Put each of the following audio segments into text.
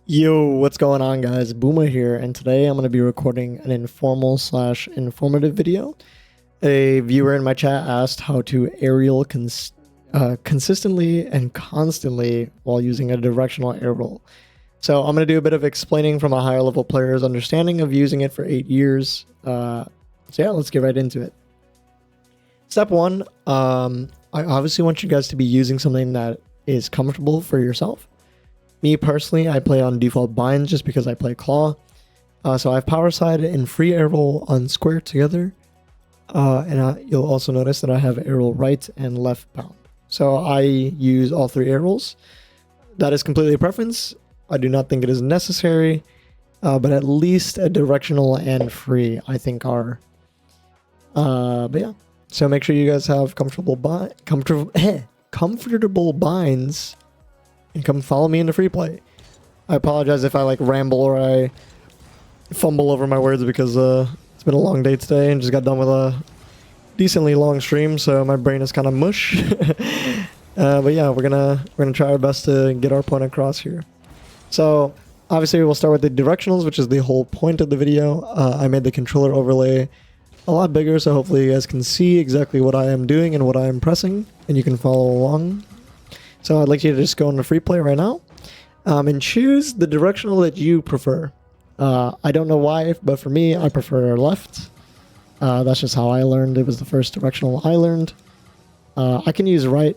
Yo, what's going on, guys? Boomer here, and today I'm going to be recording an informal slash informative video. A viewer in my chat asked how to aerial consistently and constantly while using a directional aerial. So I'm going to do a bit of explaining from a higher level player's understanding of using it for 8 years. So yeah, let's get right into it. Step one, I obviously want you guys to be using something that is comfortable for yourself. Me personally, I play on default binds just because I play claw. So I have power side and free aerial on square together. You'll also notice that I have aerial right and left bound. So I use all three aerials. That is completely a preference. I do not think it is necessary, but at least a directional and free I think are. But yeah, so make sure you guys have comfortable binds. And come follow me into free play. I apologize if I ramble or I fumble over my words because it's been a long day today and just got done with a decently long stream, so my brain is kind of mush. But yeah, we're gonna try our best to get our point across here. So obviously we'll start with the directionals, which is the whole point of the video. I made the controller overlay a lot bigger, so hopefully you guys can see exactly what I am doing and what I am pressing, and you can follow along. So I'd like you to just go into free play right now and choose the directional that you prefer. I don't know why, but for me, I prefer left. That's just how I learned. It was the first directional I learned. I can use right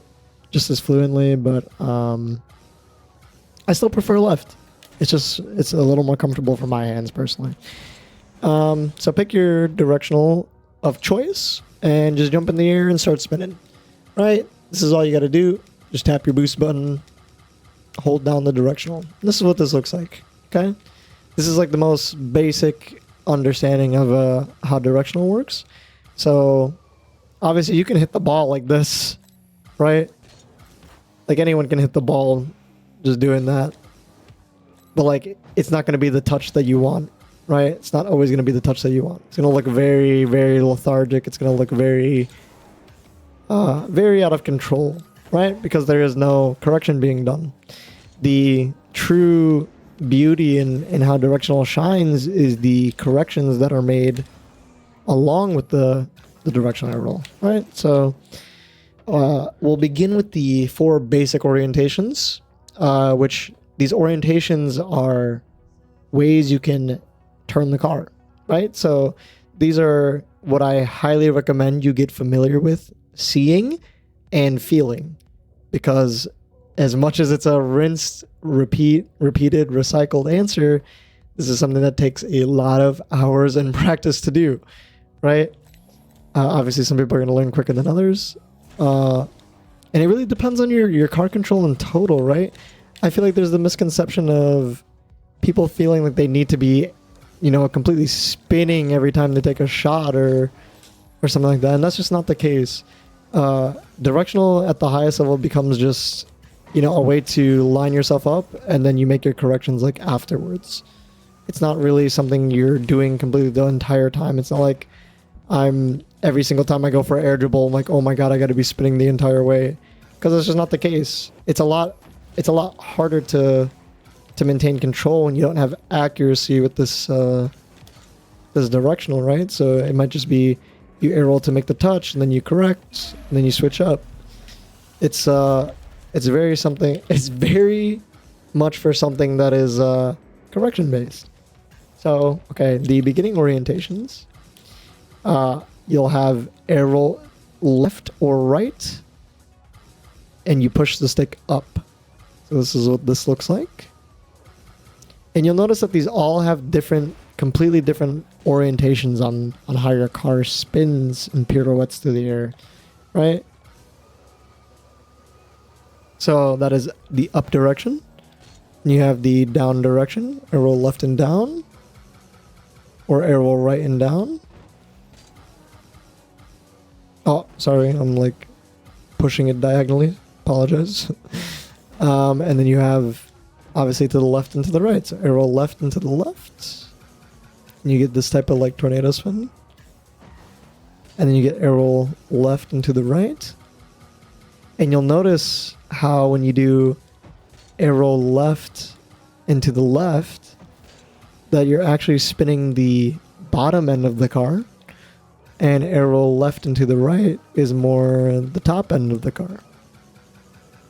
just as fluently, but I still prefer left. It's a little more comfortable for my hands personally. So pick your directional of choice and just jump in the air and start spinning. Right? This is all you got to do. Just tap your boost button, hold down the directional. This is what this looks like, okay? This is like the most basic understanding of how directional works. So obviously you can hit the ball like this, right? Like anyone can hit the ball just doing that. But it's not going to be the touch that you want, right? It's not always going to be the touch that you want. It's going to look very, very lethargic. It's going to look very, very out of control. Right? Because there is no correction being done. The true beauty in how directional shines is the corrections that are made along with the directional aerial. Right? So we'll begin with the 4 basic orientations, which these orientations are ways you can turn the car. Right? So these are what I highly recommend you get familiar with seeing and feeling, because as much as it's a rinsed, repeated, recycled answer, this is something that takes a lot of hours and practice to do, right? Obviously, some people are going to learn quicker than others, and it really depends on your car control in total, right? I feel like there's the misconception of people feeling like they need to be, completely spinning every time they take a shot or something like that, and that's just not the case. Directional at the highest level becomes just, a way to line yourself up and then you make your corrections afterwards. It's not really something you're doing completely the entire time. It's not like every single time I go for air dribble, I'm like, oh my god, I got to be spinning the entire way, because that's just not the case. It's a lot harder to maintain control when you don't have accuracy with this directional, right? So it might just be you air roll to make the touch, and then you correct, and then you switch up. It's very much for something that is correction based. So okay, the beginning orientations. You'll have air roll left or right, and you push the stick up. So this is what this looks like. And you'll notice that these all have completely different orientations on how your car spins and pirouettes through the air, right? So that is the up direction. You have the down direction, arrow left and down, or arrow right and down. Oh, sorry, I'm pushing it diagonally. Apologize. And then you have obviously to the left and to the right. So arrow left and to the left. And you get this type of tornado spin. And then you get arrow left and to the right. And you'll notice how when you do arrow left and to the left, that you're actually spinning the bottom end of the car, and arrow left and to the right is more the top end of the car,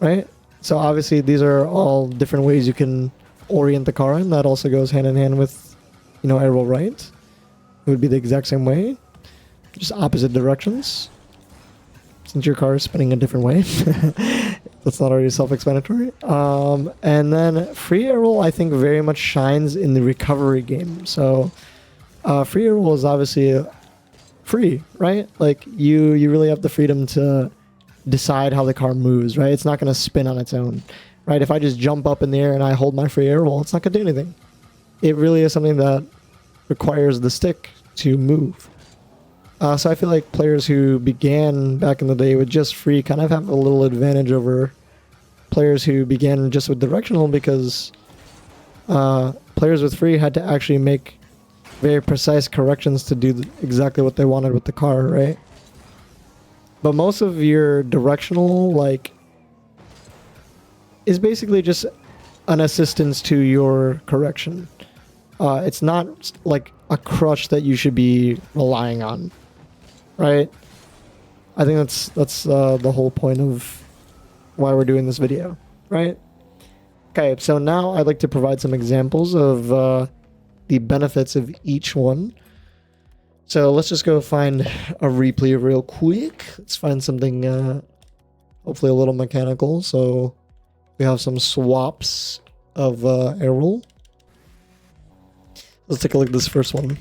right? So obviously these are all different ways you can orient the car, and that also goes hand in hand with, arrow right. It would be the exact same way, just opposite directions, since your car is spinning a different way. That's not already self-explanatory. And then free arrow, I think, very much shines in the recovery game. So free arrow is obviously free, right? Like you really have the freedom to decide how the car moves, right? It's not going to spin on its own, right? If I just jump up in the air and I hold my free air roll, it's not going to do anything. It really is something that requires the stick to move. So I feel like players who began back in the day with just free kind of have a little advantage over players who began just with directional, because players with free had to actually make very precise corrections to do exactly what they wanted with the car, right? But most of your directional, is basically just an assistance to your correction. It's not like a crutch that you should be relying on, right? I think that's the whole point of why we're doing this video, right? Okay, so now I'd like to provide some examples of the benefits of each one. So let's just go find a replay real quick. Let's find something hopefully a little mechanical. So we have some swaps of air roll. Let's take a look at this first one.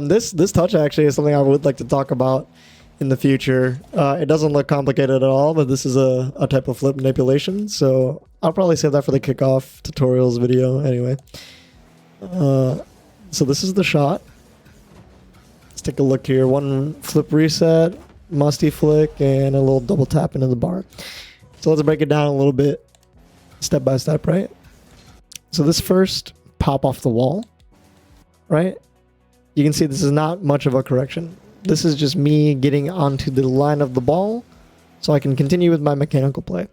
This touch actually is something I would like to talk about in the future. It doesn't look complicated at all, but this is a type of flip manipulation, so I'll probably save that for the kickoff tutorials video anyway. So this is the shot. Let's take a look here. One flip reset, musty flick, and a little double tap into the bar. So let's break it down a little bit, step by step, right? So this first pop off the wall, right? You can see this is not much of a correction. This is just me getting onto the line of the ball so I can continue with my mechanical play.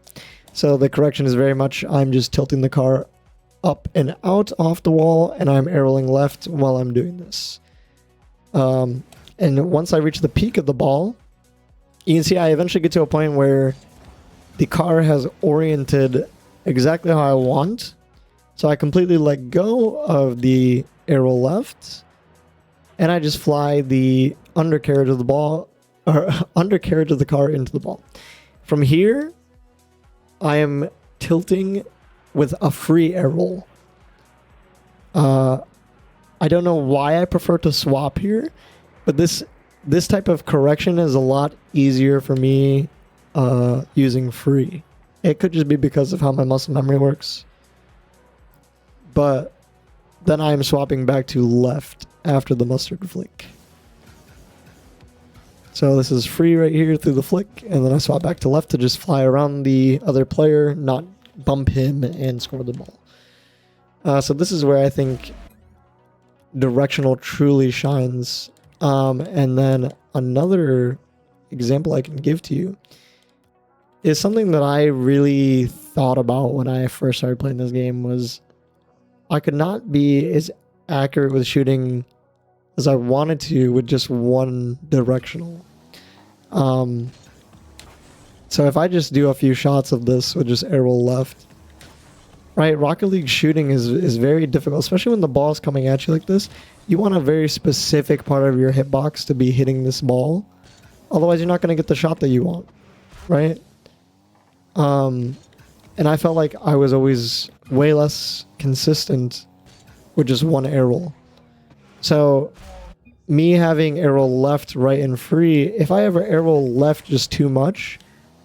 So the correction is very much I'm just tilting the car up and out off the wall, and I'm arrowing left while I'm doing this. And once I reach the peak of the ball, you can see I eventually get to a point where the car has oriented exactly how I want. So I completely let go of the arrow left, and I just fly the undercarriage of the ball, or undercarriage of the car into the ball. From here, I am tilting with a free air roll. I don't know why I prefer to swap here, but this type of correction is a lot easier for me using free. It could just be because of how my muscle memory works. But then I am swapping back to left after the mustard flick. So this is free right here through the flick, and then I swap back to left to just fly around the other player, not bump him and score the ball. So this is where I think directional truly shines. And then another example I can give to you is something that I really thought about when I first started playing this game. Was I could not be as accurate with shooting as I wanted to with just one directional. So if I just do a few shots of this with just arrow left, right? Rocket League shooting is very difficult, especially when the ball's coming at you like this. You want a very specific part of your hitbox to be hitting this ball. Otherwise, you're not going to get the shot that you want, right? And I felt like I was always way less consistent with just one arrow. So me having arrow left, right, and free, if I ever arrow left just too much,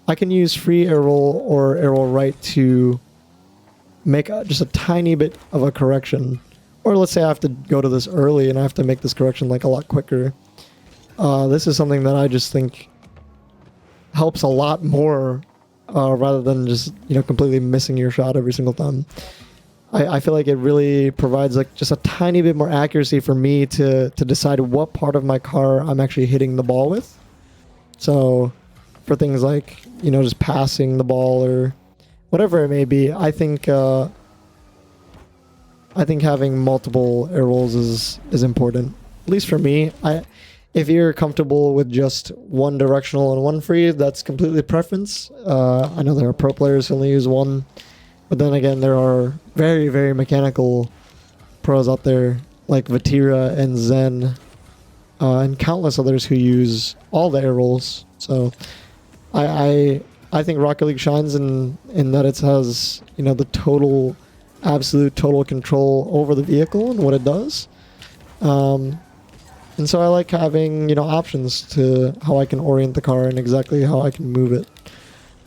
I can use free arrow or arrow right to make just a tiny bit of a correction. Or let's say I have to go to this early and I have to make this correction like a lot quicker. This is something that I just think helps a lot more rather than just completely missing your shot every single time. I feel like it really provides like just a tiny bit more accuracy for me to decide what part of my car I'm actually hitting the ball with. So for things like, you know, just passing the ball or whatever it may be. I think having multiple air rolls is important. At least for me. If you're comfortable with just one directional and one free, that's completely preference. I know there are pro players who only use one, but then again, there are very, very mechanical pros out there like Vatira and Zen, and countless others who use all the air rolls. So I think Rocket League shines in that it has, you know, the absolute total control over the vehicle and what it does. And so I like having, you know, options to how I can orient the car and exactly how I can move it.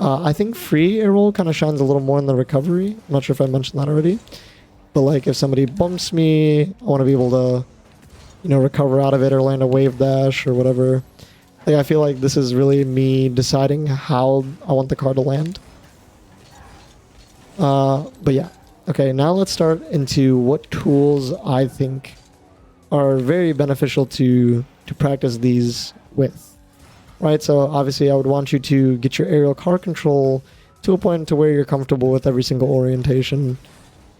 I think free air roll kind of shines a little more in the recovery. I'm not sure if I mentioned that already. But like if somebody bumps me, I want to be able to, you know, recover out of it or land a wave dash or whatever. Like I feel like this is really me deciding how I want the car to land. But yeah. Okay, now let's start into what tools I think are very beneficial to practice these with. Right, so obviously I would want you to get your aerial car control to a point to where you're comfortable with every single orientation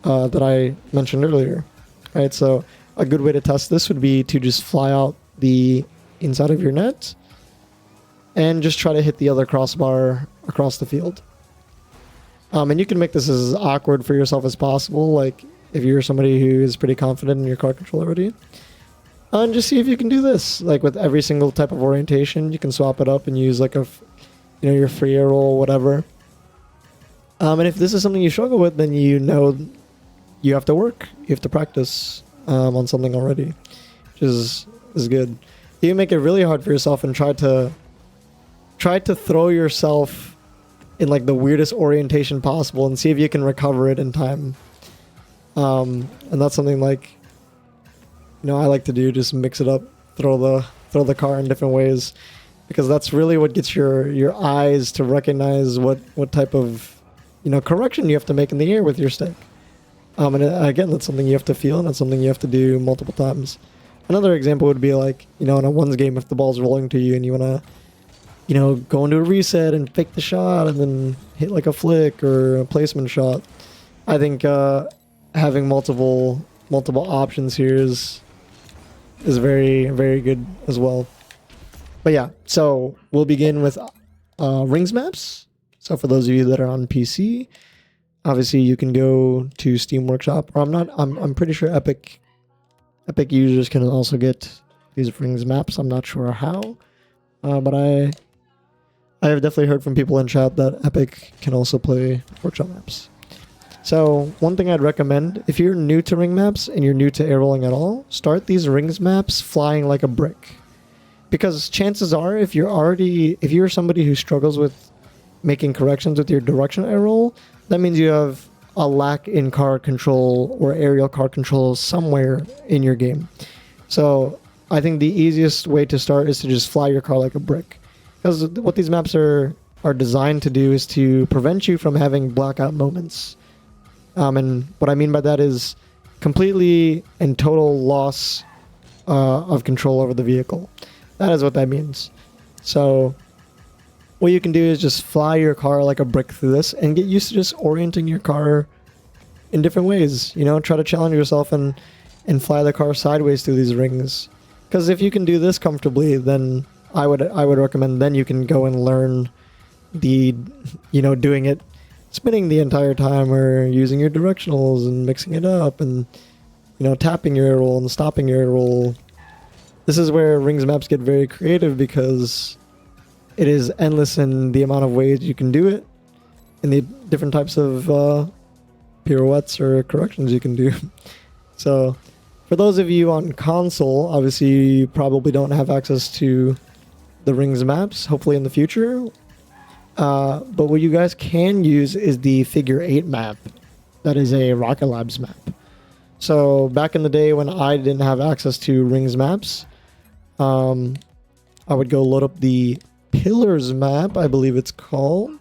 that I mentioned earlier. Right, so a good way to test this would be to just fly out the inside of your net and just try to hit the other crossbar across the field. And you can make this as awkward for yourself as possible, like if you're somebody who is pretty confident in your car control already. And just see if you can do this. Like with every single type of orientation, you can swap it up and use like your free air roll, whatever. And if this is something you struggle with, then you know you have to work. You have to practice on something already, which is good. You can make it really hard for yourself and try to throw yourself in like the weirdest orientation possible and see if you can recover it in time. And that's something like, you know, I like to do, just mix it up, throw the car in different ways, because that's really what gets your eyes to recognize what type of, you know, correction you have to make in the air with your stick. And again, that's something you have to feel, and that's something you have to do multiple times. Another example would be like, you know, in a ones game, if the ball's rolling to you and you want to, you know, go into a reset and fake the shot and then hit like a flick or a placement shot. I think having multiple options here is very, very good as well. But yeah, so we'll begin with rings maps. So for those of you that are on PC, obviously you can go to Steam Workshop, or I'm pretty sure Epic users can also get these rings maps. I'm not sure how, but I have definitely heard from people in chat that Epic can also play Workshop maps. So one thing I'd recommend, if you're new to ring maps and you're new to air rolling at all, start these rings maps flying like a brick. Because chances are, if you're somebody who struggles with making corrections with your directional air roll, that means you have a lack in car control or aerial car control somewhere in your game. So I think the easiest way to start is to just fly your car like a brick. Because what these maps are designed to do is to prevent you from having blackout moments. And what I mean by that is completely and total loss of control over the vehicle. That is what that means. So what you can do is just fly your car like a brick through this and get used to just orienting your car in different ways. You know, try to challenge yourself and fly the car sideways through these rings. Because if you can do this comfortably, then I would recommend then you can go and learn doing it, spinning the entire time, or using your directionals and mixing it up, and tapping your air roll and stopping your air roll. This is where rings maps get very creative, because it is endless in the amount of ways you can do it and the different types of pirouettes or corrections you can do. So for those of you on console, obviously you probably don't have access to the rings maps, hopefully in the future. But what you guys can use is the figure 8 map. That is a Rocket Labs map. So back in the day when I didn't have access to rings maps, I would go load up the Pillars map, I believe it's called.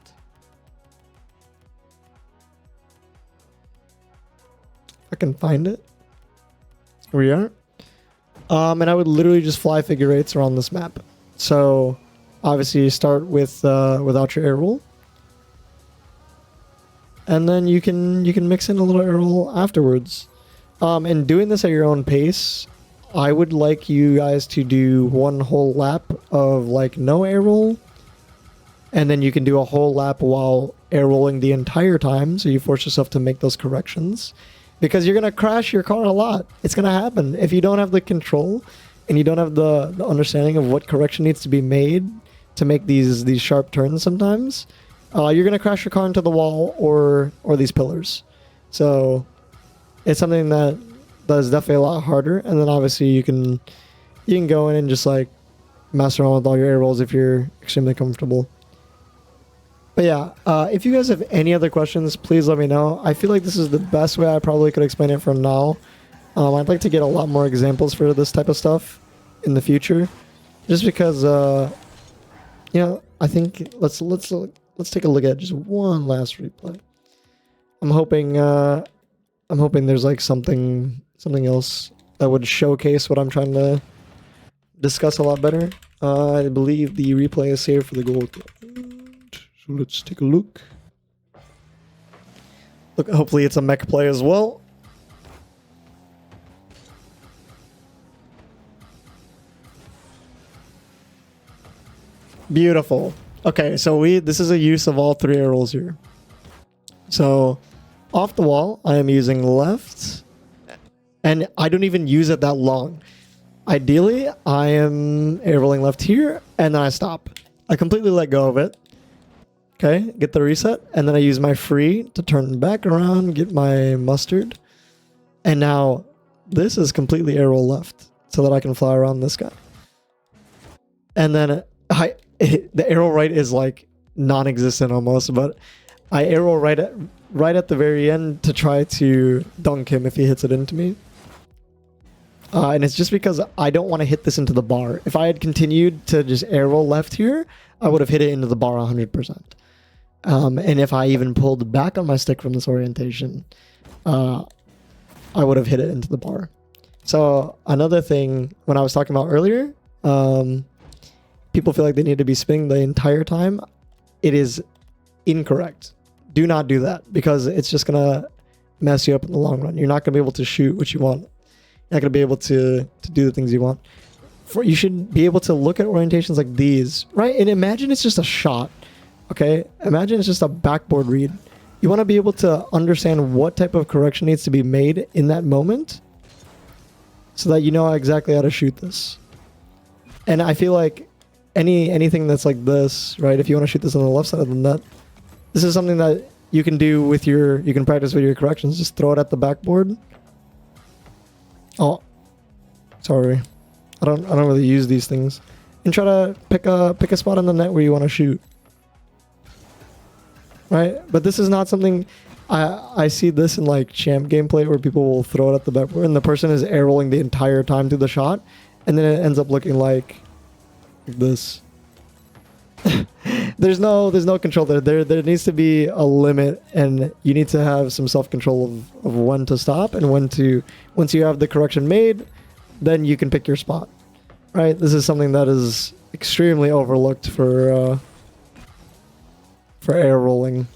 I can find it. Here we are. And I would literally just fly figure 8s around this map. So Obviously, you start with without your air roll, and then you can mix in a little air roll afterwards. And doing this at your own pace, I would like you guys to do one whole lap of like no air roll, and then you can do a whole lap while air rolling the entire time, so you force yourself to make those corrections, because you're gonna crash your car a lot. It's gonna happen if you don't have the control and you don't have the understanding of what correction needs to be made to make these sharp turns. Sometimes you're gonna crash your car into the wall or these pillars. So it's something that is definitely a lot harder. And then obviously you can go in and just like mess around with all your air rolls if you're extremely comfortable. But yeah, if you guys have any other questions, please let me know. I feel like this is the best way I probably could explain it for now. I'd like to get a lot more examples for this type of stuff in the future, just because you know, I think let's take a look at just one last replay. I'm hoping there's like something else that would showcase what I'm trying to discuss a lot better. I believe the replay is saved for the goal. So let's take a look. Look, hopefully it's a mech play as well. Beautiful. Okay, so this is a use of all three air rolls here. So off the wall, I am using left, and I don't even use it that long. Ideally, I am air rolling left here, and then I stop. I completely let go of it. Okay, get the reset, and then I use my free to turn back around, get my mustard, and now this is completely air roll left, so that I can fly around this guy. And then the arrow right is like non-existent almost, but I arrow right at the very end to try to dunk him if he hits it into me. And it's just because I don't want to hit this into the bar. If I had continued to just arrow left here, I would have hit it into the bar 100%. And if I even pulled back on my stick from this orientation, I would have hit it into the bar. So another thing, when I was talking about earlier, people feel like they need to be spinning the entire time. It is incorrect. Do not do that, because it's just going to mess you up in the long run. You're not going to be able to shoot what you want. You're not going to be able to do the things you want. You should be able to look at orientations like these, right? And imagine it's just a shot. Okay, imagine it's just a backboard read. You want to be able to understand what type of correction needs to be made in that moment so that you know exactly how to shoot this. And I feel like anything that's like this, right? If you want to shoot this on the left side of the net, this is something that you can do with you can practice with your corrections. Just throw it at the backboard. Oh, sorry. I don't really use these things. And try to pick a spot on the net where you want to shoot. Right? But this is not something I see this in like champ gameplay where people will throw it at the backboard and the person is air rolling the entire time through the shot, and then it ends up looking like this. There's no control there. There needs to be a limit, and you need to have some self-control of when to stop and when to, once you have the correction made, then you can pick your spot. Right? This is something that is extremely overlooked for air rolling,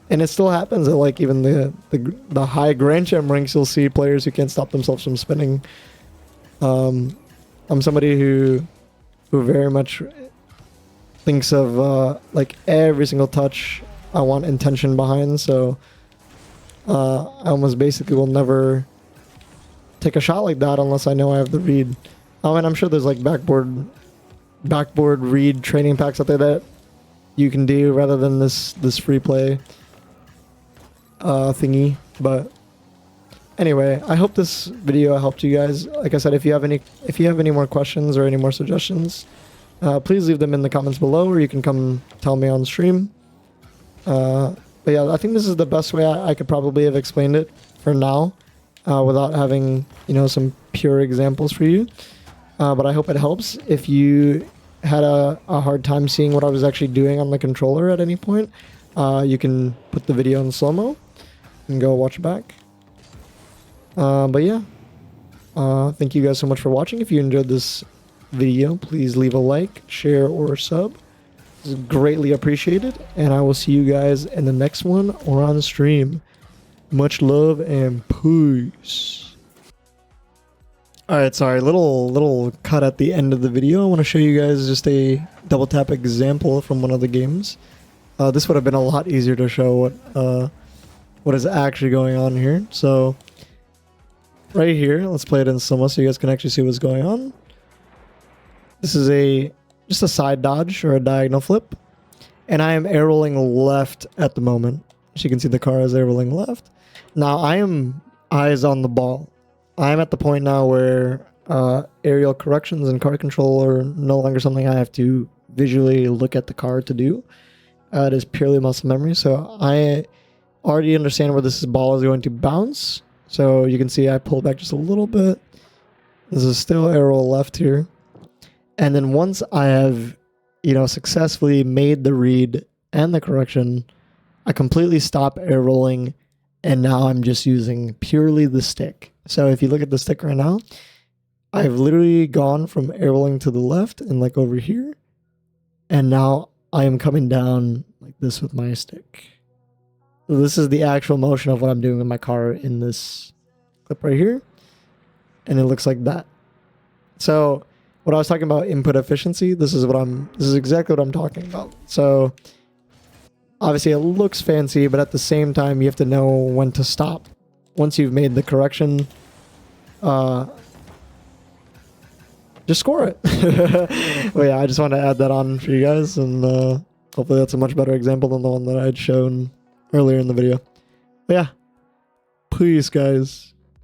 and it still happens at like even the high Grand Champ ranks. You'll see players who can't stop themselves from spinning. I'm somebody who very much thinks of like every single touch I want intention behind, so I almost basically will never take a shot like that unless I know I have the read. And I'm sure there's like backboard read training packs out there that you can do rather than this free play thingy. But anyway, I hope this video helped you guys. Like I said, if you have any more questions or any more suggestions, please leave them in the comments below, or you can come tell me on stream. But yeah, I think this is the best way I could probably have explained it for now, without having some pure examples for you. But I hope it helps. If you had a hard time seeing what I was actually doing on the controller at any point, you can put the video in slow-mo and go watch it back. But yeah, thank you guys so much for watching. If you enjoyed this video, please leave a like, share, or sub. It's greatly appreciated, and I will see you guys in the next one or on stream. Much love and peace. Alright, sorry, little cut at the end of the video. I want to show you guys just a double tap example from one of the games. This would have been a lot easier to show what is actually going on here. So right here, let's play it in Soma so you guys can actually see what's going on. This is just a side dodge or a diagonal flip, and I am air rolling left at the moment. As you can see, the car is air rolling left. Now I am eyes on the ball. I'm at the point now where aerial corrections and car control are no longer something I have to visually look at the car to do. It is purely muscle memory, so I already understand where this ball is going to bounce. So you can see I pulled back just a little bit. This is still air roll left here. And then once I have, successfully made the read and the correction, I completely stop air rolling, and now I'm just using purely the stick. So if you look at the stick right now, I've literally gone from air rolling to the left and like over here, and now I am coming down like this with my stick. So this is the actual motion of what I'm doing with my car in this clip right here, and it looks like that. So what I was talking about input efficiency, this is exactly what I'm talking about. So obviously it looks fancy, but at the same time you have to know when to stop. Once you've made the correction, just score it. But yeah, I just wanted to add that on for you guys, and hopefully that's a much better example than the one that I had shown earlier in the video. But yeah, peace guys.